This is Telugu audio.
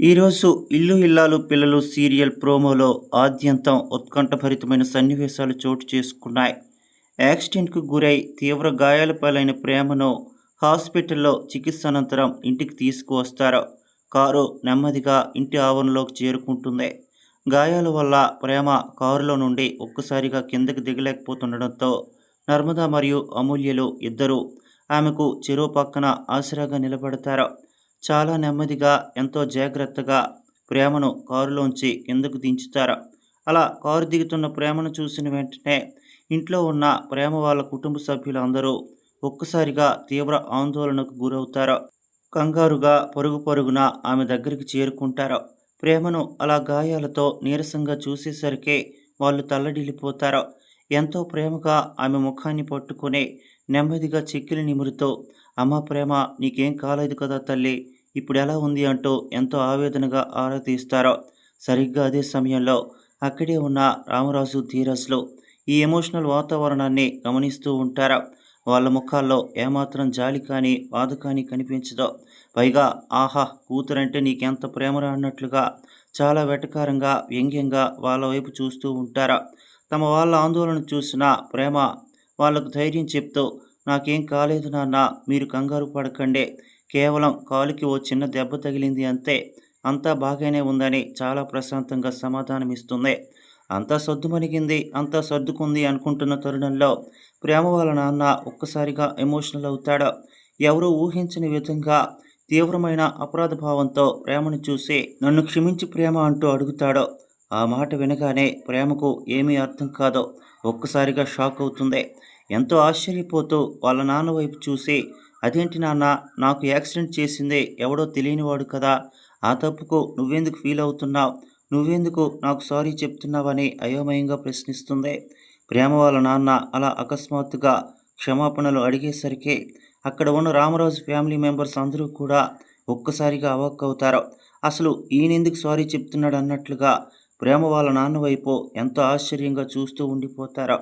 ఈరోజు ఇల్లు ఇల్లాలు పిల్లలు సీరియల్ ప్రోమోలో ఆద్యంతం ఉత్కంఠభరితమైన సన్నివేశాలు చోటు చేసుకున్నాయి. యాక్సిడెంట్కు గురై తీవ్ర గాయాల పాలైన ప్రేమను హాస్పిటల్లో చికిత్స అనంతరం ఇంటికి తీసుకువస్తారు. కారు నెమ్మదిగా ఇంటి ఆవరణలోకి చేరుకుంటుంది. గాయాల వల్ల ప్రేమ కారులో నుండి ఒక్కసారిగా కిందకి దిగలేకపోతుండడంతో నర్మద మరియు అమూల్యలు ఇద్దరూ ఆమెకు చెరో పక్కన ఆసరాగా నిలబడతారు. చాలా నెమ్మదిగా ఎంతో జాగ్రత్తగా ప్రేమను కారులోంచి కిందకు దించుతారు. అలా కారు దిగుతున్న ప్రేమను చూసిన వెంటనే ఇంట్లో ఉన్న ప్రేమ వాళ్ళ కుటుంబ సభ్యులందరూ ఒక్కసారిగా తీవ్ర ఆందోళనకు గురవుతారు. కంగారుగా పరుగు పరుగున ఆమె దగ్గరికి చేరుకుంటారు. ప్రేమను అలా గాయాలతో నీరసంగా చూసేసరికి వాళ్ళు తల్లడిల్లిపోతారు. ఎంతో ప్రేమగా ఆమె ముఖాన్ని పట్టుకొని నెమ్మదిగా చెక్కిలి నిమురుతూ, అమ్మ ప్రేమ, నీకేం కాలేదు కదా తల్లి, ఇప్పుడు ఎలా ఉంది అంటూ ఎంతో ఆవేదనగా ఆరా తీస్తారో. సరిగ్గా అదే సమయంలో అక్కడే ఉన్న రామరాజు, ధీరజ్లు ఈ ఎమోషనల్ వాతావరణాన్ని గమనిస్తూ ఉంటారు. వాళ్ళ ముఖాల్లో ఏమాత్రం జాలి కానీ బాధ కానీ కనిపించదు. పైగా ఆహా, కూతురంటే నీకెంత ప్రేమరా అన్నట్లుగా చాలా వెటకారంగా వ్యంగ్యంగా వాళ్ళ వైపు చూస్తూ ఉంటారు. తమ వాళ్ళ ఆందోళన చూసిన ప్రేమ వాళ్లకు ధైర్యం చెప్తూ, నాకేం కాలేదు నాన్న, మీరు కంగారు పడకండి, కేవలం కాలుకి ఓ చిన్న దెబ్బ తగిలింది అంతే, అంతా బాగానే ఉందని చాలా ప్రశాంతంగా సమాధానమిస్తుంది. అంతా సర్దుమణిగింది, అంతా సర్దుకుంది అనుకుంటున్న తరుణంలో ప్రేమ వాళ్ళ నాన్న ఒక్కసారిగా ఎమోషనల్ అవుతాడు. ఎవరూ ఊహించని విధంగా తీవ్రమైన అపరాధ భావంతో ప్రేమను చూసి, నన్ను క్షమించి ప్రేమ అంటూ అడుగుతాడు. ఆ మాట వినగానే ప్రేమకు ఏమీ అర్థం కాదో ఒక్కసారిగా షాక్ అవుతుంది. ఎంతో ఆశ్చర్యపోతూ వాళ్ళ నాన్న వైపు చూసి, అదేంటి నాన్న, నాకు యాక్సిడెంట్ చేసింది ఎవడో తెలియనివాడు కదా, ఆ తప్పుకు నువ్వెందుకు ఫీల్ అవుతున్నావు, నువ్వెందుకు నాకు సారీ చెప్తున్నావని అయోమయంగా ప్రశ్నిస్తుంది. ప్రేమ వాళ్ళ నాన్న అలా అకస్మాత్తుగా క్షమాపణలు అడిగేసరికి అక్కడ ఉన్న రామరాజు ఫ్యామిలీ మెంబర్స్ అందరూ కూడా ఒక్కసారిగా అవాక్కవుతారు. అసలు ఈయనెందుకు సారీ చెప్తున్నాడు అన్నట్లుగా ప్రేమ వాళ్ళ నాన్న వైపు ఎంతో ఆశ్చర్యంగా చూస్తూ ఉండిపోతారు.